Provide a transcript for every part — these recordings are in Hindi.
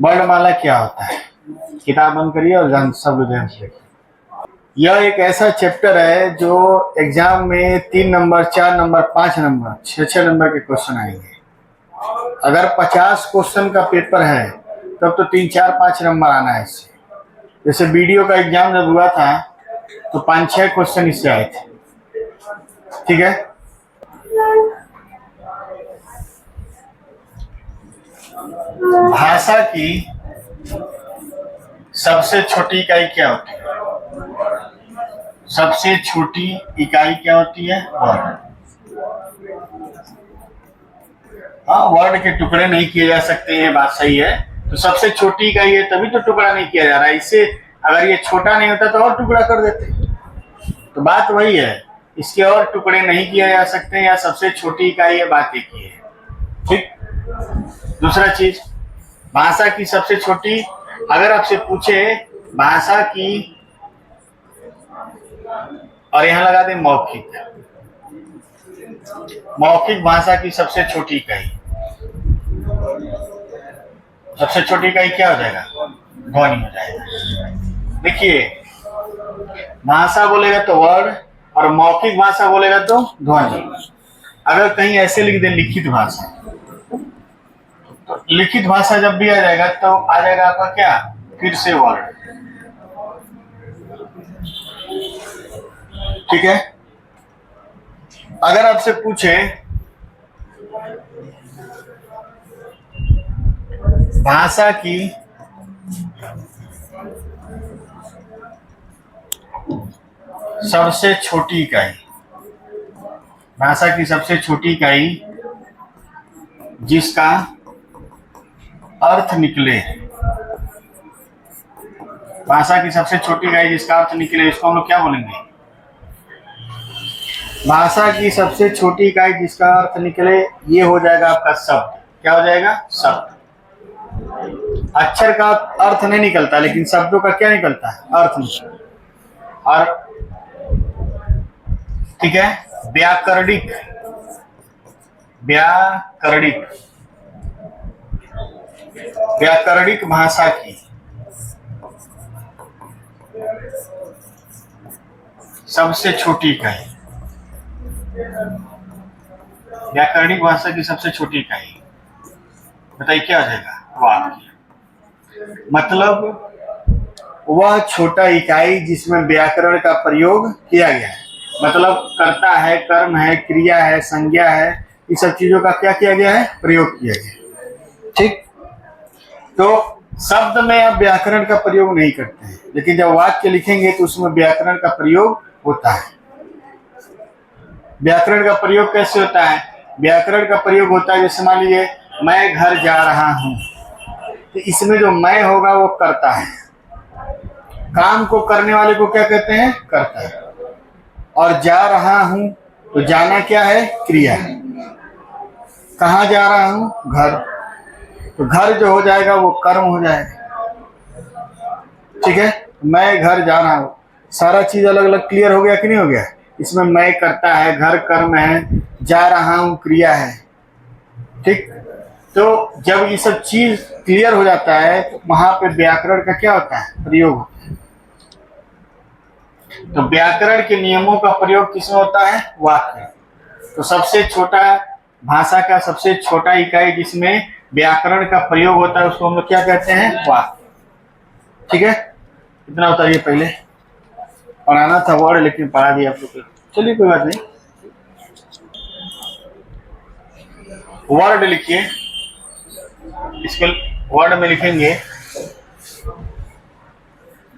वर्णमाला क्या होता है? किताब बंद करिए और जान सब लोग ध्यान से देखिए। यह एक ऐसा चैप्टर है जो एग्जाम में 3 नंबर, 4 नंबर, 5 नंबर, 6 नंबर के क्वेश्चन आएंगे। अगर 50 क्वेश्चन का पेपर है तब तो 3, 4, 5 नंबर आना है इससे। जैसे वीडियो का एग्जाम जब हुआ था तो 5-6 क्वेश्चन इससे आए थे। ठीक है, भाषा की सबसे छोटी इकाई क्या होती है? सबसे छोटी इकाई क्या होती है? वर्ड। हाँ, वर्ड के टुकड़े नहीं किए जा सकते, ये बात सही है। तो सबसे छोटी इकाई है तभी तो टुकड़ा नहीं किया जा रहा है। इससे अगर ये छोटा नहीं होता तो और टुकड़ा कर देते। तो बात वही है, इसके और टुकड़े नहीं किए जा सकते या सबसे छोटी इकाई है, बात एक ही है। ठीक। दूसरा चीज, भाषा की सबसे छोटी, अगर आपसे पूछे भाषा की, और यहां लगा दें मौखिक, मौखिक भाषा की सबसे छोटी इकाई, सबसे छोटी इकाई क्या हो जाएगा? ध्वनि हो जाएगा। देखिए, भाषा बोलेगा तो वर्ड, और मौखिक भाषा बोलेगा तो ध्वनि। अगर कहीं ऐसे लिख दे लिखित भाषा, तो लिखित भाषा जब भी आ जाएगा तो आ जाएगा आपका क्या? फिर से वर्ड। ठीक है। अगर आपसे पूछे भाषा की सबसे छोटी इकाई, भाषा की सबसे छोटी इकाई जिसका अर्थ निकले, भाषा की सबसे छोटी इकाई जिसका अर्थ निकले, इसको हम लोग क्या बोलेंगे? भाषा की सबसे छोटी इकाई जिसका अर्थ निकले, ये हो जाएगा आपका शब्द। क्या हो जाएगा? शब्द। अक्षर का अर्थ नहीं निकलता, लेकिन शब्दों का क्या निकलता है? अर्थ निकलता। और ठीक है, व्याकरणिक, व्याकरणिक, व्याकरणिक भाषा की सबसे छोटी इकाई, व्याकरणिक भाषा की सबसे छोटी इकाई बताइए क्या हो जाएगा? वाक्य। मतलब वह छोटा इकाई जिसमें व्याकरण का प्रयोग किया गया है, मतलब कर्ता है, कर्म है, क्रिया है, संज्ञा है, इस सब चीजों का क्या किया गया है? प्रयोग किया गया। ठीक। तो शब्द में आप व्याकरण का प्रयोग नहीं करते हैं, लेकिन जब वाक्य लिखेंगे तो उसमें व्याकरण का प्रयोग होता है। व्याकरण का प्रयोग कैसे होता है? व्याकरण का प्रयोग होता है, जैसे मान लीजिए मैं घर जा रहा हूं, तो इसमें जो मैं होगा वो करता है, काम को करने वाले को क्या कहते हैं? करता है। और जा रहा हूं तो जाना क्या है? क्रिया। कहाँ जा रहा हूं? घर। तो घर जो हो जाएगा वो कर्म हो जाएगा। ठीक है, मैं घर जा रहा हूं, सारा चीज अलग अलग क्लियर हो गया कि नहीं हो गया? इसमें मैं करता है, घर कर्म है, जा रहा हूं क्रिया है। ठीक। तो जब ये सब चीज क्लियर हो जाता है तो वहां पे व्याकरण का क्या होता है? प्रयोग होता है। तो व्याकरण के नियमों का प्रयोग किसमें होता है? वाक्य। तो सबसे छोटा, भाषा का सबसे छोटा इकाई जिसमें व्याकरण का प्रयोग होता है उसको हम लोग क्या कहते हैं? वाक्य। ठीक है, इतना उतारिए। पहले पढ़ाना था वर्ड, लेकिन पढ़ा दिया आप लोग। चलिए कोई बात नहीं। वर्ड लिखिए, इसको वर्ड में लिखेंगे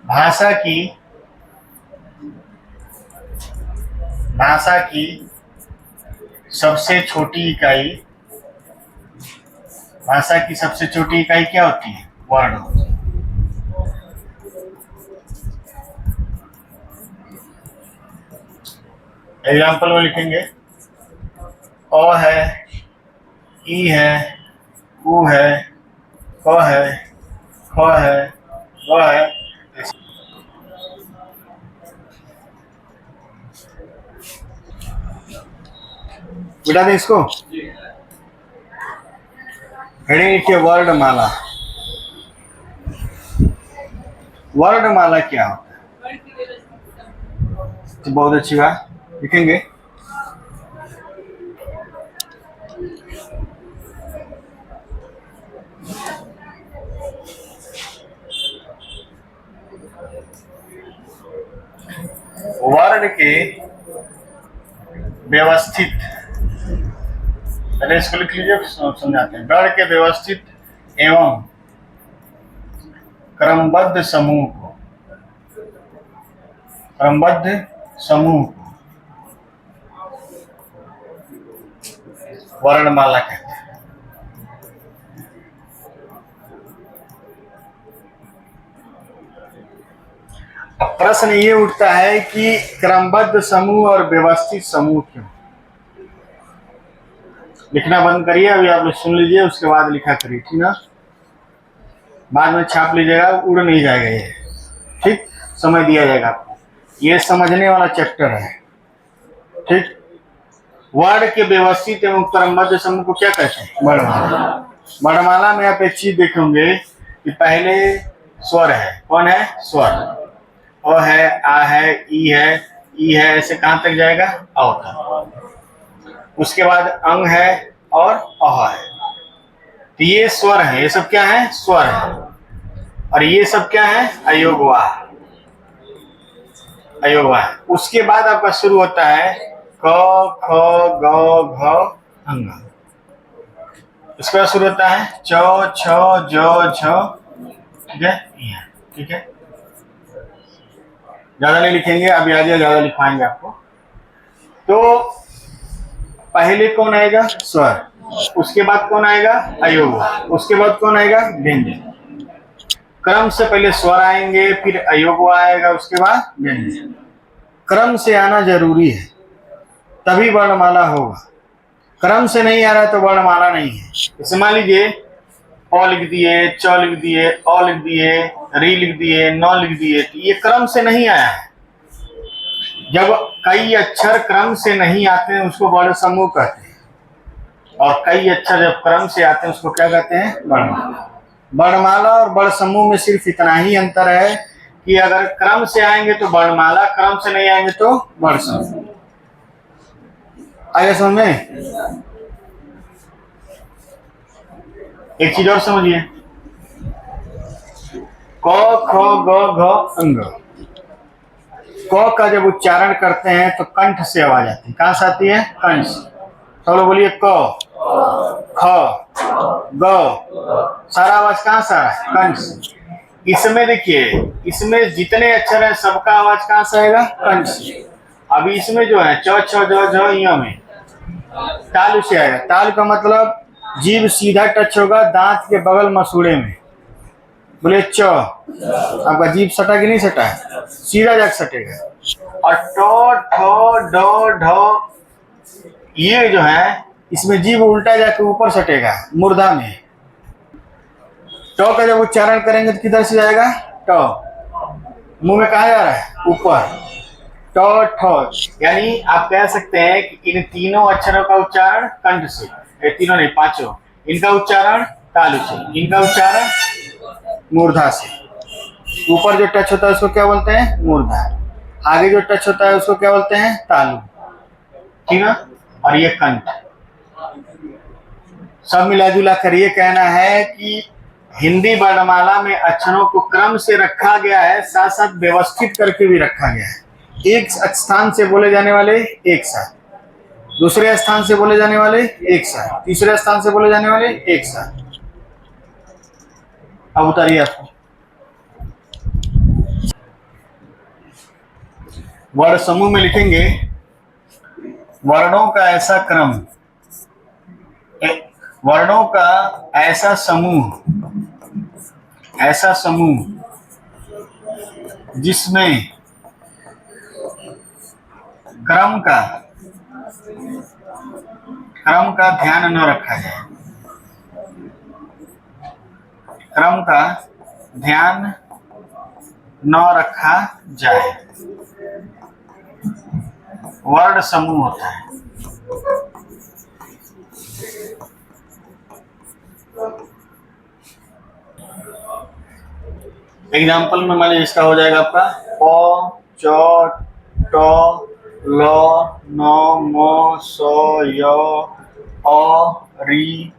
भाषा की, भाषा की सबसे छोटी इकाई, भाषा की सबसे छोटी इकाई क्या होती है? वर्ड होती है। एग्जाम्पल में लिखेंगे अ है, ई है, उ है, क है, ख है, ग है। बिठा दें इसको। हेडिंग लिखिए वर्णमाला। वर्णमाला क्या होता है? तो बहुत अच्छी बात, लिखेंगे। वर्ण के व्यवस्थित, पहले इसको लिख लीजिए, समझाते हैं। वर्ण के व्यवस्थित एवं क्रमबद्ध समूह को, क्रमबद्ध समूह को वर्णमाला कहते हैं। अब प्रश्न ये उठता है कि क्रमबद्ध समूह और व्यवस्थित समूह क्यों? लिखना बंद करिए, अभी आप लोग सुन लीजिए, उसके बाद लिखा करिए, ठीक ना? बाद में छाप लीजिएगा, उड़ नहीं जाएगा ये, ठीक? समय दिया जाएगा आपको, ये समझने वाला चैप्टर है, ठीक? वर्ण के व्यवस्थित एवं क्रमबद्ध समूह को क्या कहते हैं? वर्णमाला। वर्णमाला में आप एक चीज देखेंगे कि पहले स्वर है, कौन है? स्वर। अ है, आ है, ई है, ई है, ऐसे कहां तक जाएगा? अ तक। उसके बाद अंग है और अह है। तो ये स्वर है, ये सब क्या है? स्वर है। और ये सब क्या है? अयोगवाह, अयोगवाह। उसके बाद आपका शुरू होता है क, ख, ग, घ, अंग। उसके बाद शुरू होता है च, छ, ज, झ, ठीक है? ठीक है, ज्यादा नहीं लिखेंगे, अभी आगे ज्यादा लिखवाएंगे आपको। तो पहले कौन आएगा? स्वर। उसके बाद कौन आएगा? अयोगवाह। उसके बाद कौन आएगा? व्यंजन। क्रम से पहले स्वर आएंगे, फिर अयोगवाह आएगा, उसके बाद व्यंजन। क्रम से आना जरूरी है, तभी वर्णमाला होगा। क्रम से नहीं आ रहा तो वर्णमाला नहीं है। जैसे मान लीजिए अ लिख दिए, च लिख दिए, अ लिख दिए, री लिख दिए, न लिख दिए, तो ये क्रम से नहीं आया है। जब कई अक्षर क्रम से नहीं आते हैं उसको वर्ण समूह कहते हैं, और कई अक्षर जब क्रम से आते हैं उसको क्या कहते हैं? वर्णमाला। वर्णमाला और वर्ण समूह में सिर्फ इतना ही अंतर है कि अगर क्रम से आएंगे तो वर्णमाला, क्रम से नहीं आएंगे तो वर्ण समूह। आगे समझ में? एक चीज और समझिए, क, ख, ग, घ, अंग। क का जब उच्चारण करते हैं तो कंठ से आवाज आती है। कहां से आती है? कंठ से। तो लोग बोलिए क, ख, ग, सारा आवाज कहां से आ रहा है? कंठ से। इसमें देखिए, इसमें जितने अक्षर है सबका आवाज कहां से आएगा? कंठ से। अभी इसमें जो है च, छ, ज, झ, य में तालु से आएगा। तालु का मतलब जीभ सीधा टच होगा दांत के बगल मसूड़े में। बोले च, आपका जीभ सटा कि नहीं सटा है? सीधा जाकर सटेगा। और ट, ठ, ड, ढ, ये जो है इसमें जीभ उल्टा जाकर ऊपर सटेगा मूर्धा में। ट का जब उच्चारण करेंगे तो किधर से जाएगा? ट। मुंह में कहा जा रहा है? ऊपर। ट, ठ, यानी आप कह सकते हैं कि इन तीनों अक्षरों का उच्चारण कंठ से, तीनों नहीं पांचों, इनका उच्चारण तालु से, इनका उच्चारण मूर्धा से। ऊपर जो टच होता है उसको क्या बोलते हैं? मूर्धा। आगे जो टच होता है उसको क्या बोलते हैं? तालु, ठीक है? और ये कंठ। सब मिला जुला कर ये कहना है कि हिंदी वर्णमाला में अक्षरों को क्रम से रखा गया है, साथ साथ व्यवस्थित करके भी रखा गया है। एक स्थान से बोले जाने वाले एक साथ, दूसरे स्थान से बोले जाने वाले एक साथ, तीसरे स्थान से बोले जाने वाले एक साथ। अब उतारिए आपको वर्ण समूह में लिखेंगे वर्णों का ऐसा क्रम, वर्णों का ऐसा समूह, ऐसा समूह जिसमें क्रम का ध्यान न रखा जाए, क्रम का ध्यान न रखा जाए, वर्ण समूह होता है। एग्जाम्पल में मान लीजिए इसका हो जाएगा आपका प च ट ल न म स य अ री,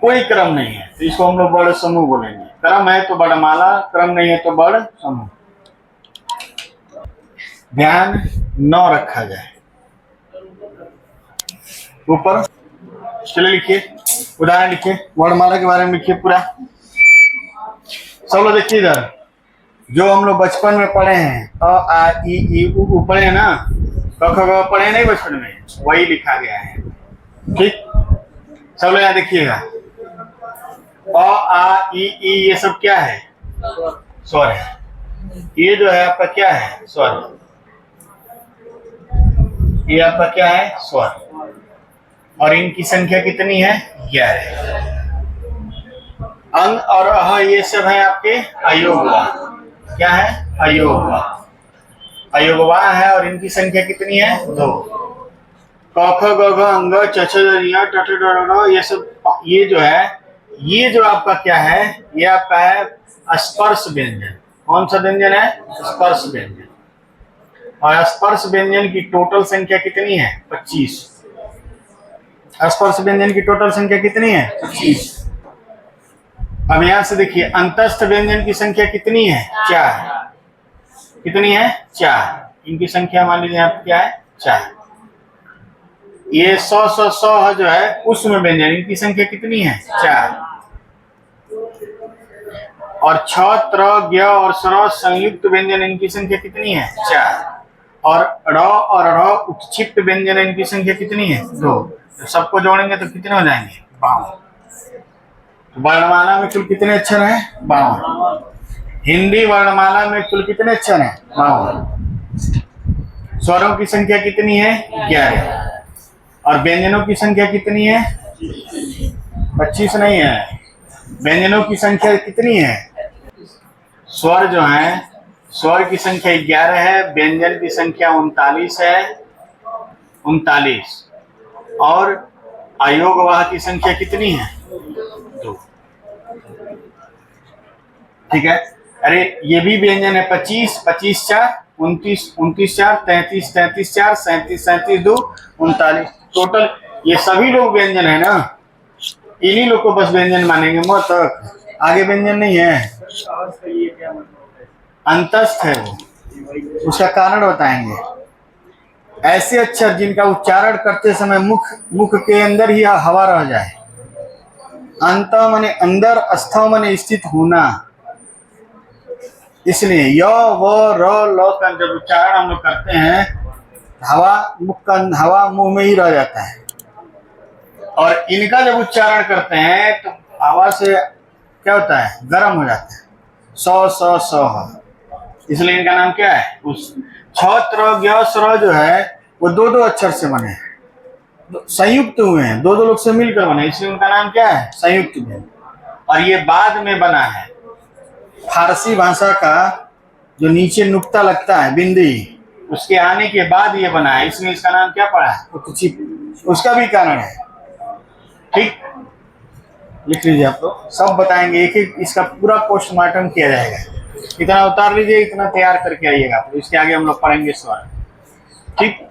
कोई क्रम नहीं है तो इसको हम लोग बड़ समूह बोलेंगे। क्रम है तो वर्णमाला, क्रम नहीं है तो बड़ समूह। ध्यान न रखा जाए। ऊपर चलिए लिखिए, उदाहरण लिखिए, वर्णमाला के बारे में लिखिए पूरा। सब लोग देखिए इधर, जो हम लोग बचपन में पढ़े हैं अ आ ई उ पढ़े हैं ना, क ख ग पढ़े नहीं बचपन में, वही लिखा गया है। ठीक, सब लोग यहाँ देखिएगा, अ आ ई ये सब क्या है? स्वर है। ये जो है आपका क्या है? स्वर। ये आपका क्या है? स्वर। और इनकी संख्या कितनी है? 11। अंग और अह ये सब है आपके अयोगवा। क्या है? अयोगवा। अयोगवा है और इनकी संख्या कितनी है? 2। क ख ग घ अंग च छ ज ञ ट ठ ड ढ ये सब, ये जो है, ये जो आपका क्या है? ये आपका है स्पर्श व्यंजन। कौन सा व्यंजन है? स्पर्श व्यंजन। और स्पर्श व्यंजन की टोटल संख्या कितनी है? 25। स्पर्श व्यंजन की टोटल संख्या कितनी है? 25। अब यहां से देखिए, अंतस्थ व्यंजन की संख्या कितनी है? 4। कितनी है? 4। इनकी संख्या मान लीजिए आप क्या है? 4। ये सौ जो है उष्म व्यंजन, इनकी संख्या कितनी है? 4। और छ त्र ज्ञ और स्र संयुक्त व्यंजन, इनकी संख्या कितनी है? 4। और ड़ और ढ़ उत्क्षिप्त व्यंजन, इनकी संख्या कितनी है? 2। तो सबको जोड़ेंगे तो कितने हो जाएंगे? 52। वर्णमाला में कुल कितने अक्षर हैं? 52। हिंदी वर्णमाला में कुल कितने अक्षर हैं? 52। स्वरों की संख्या कितनी है? 11। और व्यंजनों की संख्या कितनी है? 25 नहीं है। व्यंजनों की संख्या कितनी है? स्वर जो है, स्वर की संख्या 11 है, व्यंजन की संख्या 39 है, 39। और अयोगवाह की संख्या कितनी है? 2। ठीक है। अरे ये भी व्यंजन है, 25, 25 4, 29, 29 4, 33, 33 4, 37, 37 2, 39। टोटल ये सभी लोग व्यंजन है ना, इन्हीं लोग को बस व्यंजन मानेंगे, मत आगे व्यंजन नहीं है। अंतस्थ है वो, उसका कारण बताएंगे। ऐसे अक्षर जिनका उच्चारण करते समय मुख के अंदर ही हवा रह जाए। अंत माने अंदर, अस्थ माने स्थित होना। इसलिए य व र ल का जब उच्चारण हम लोग करते हैं, हवा मुंह में ही रह जाता है। और इनका जब उच्चारण करते हैं तो हवा से क्या होता है? गर्म हो जाता है। स इसलिए इनका नाम क्या है? उस छ त्र ज्ञ स्र जो है वो 2 अक्षर से बने हैं, संयुक्त हुए हैं, 2 लोग से मिलकर बने, इसलिए उनका नाम क्या है? संयुक्त व्यंजन। और ये बाद में बना है। फारसी भाषा का जो नीचे नुक्ता लगता है, बिंदी, उसके आने के बाद ये बना है, इसलिए इसका नाम क्या पड़ा है? उसका भी कारण है। ठीक, लिख लीजिए आप लोग, सब बताएंगे, एक एक इसका पूरा पोस्टमार्टम किया जाएगा। इतना उतार लीजिए, इतना तैयार करके आइएगा, तो इसके आगे हम लोग पढ़ेंगे स्वर। ठीक।